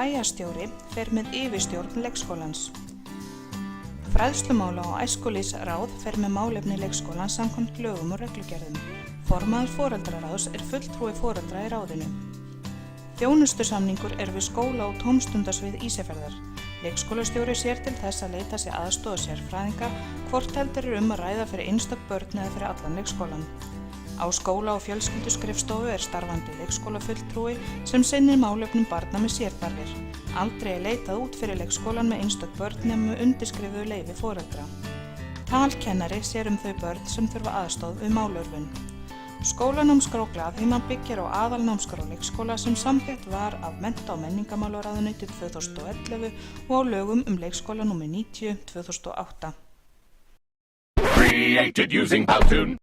Bæjarstjóri fer með yfirstjórn leikskólans. Fræðslumála- og æskulýðsráð fer með málefni leikskólans samkvæmt lögum og reglugerðum. Formaður foreldraráðs fulltrúi foreldra í ráðinu. Þjónustusamningur við skóla- og tómstundasvið Ísafjarðar. Leikskólastjóri sér til þess að leita sér aðstoð sérfræðinga, hvort heldur að ræða fyrir einstök börn eða fyrir allan leikskólann. Á skóla- og fjölskylduskrifstofu starfandi leikskólafulltrúi sem sinnir málefnum barna með sérþarfir. Aldrei leitað út fyrir leikskólan með einstök börn nema undirskrifuðu leyfi foreldra. Talkennari sér þau börn sem þurfa aðstoð við málörvun. Skólanámskrá Glaðheima byggir á aðalnámskrá leikskóla sem samþykkt var af Mennta- og menningarmálaráðuneyti 2011 og á lögum leikskóla nr. 90/2008. Created using Powtoon.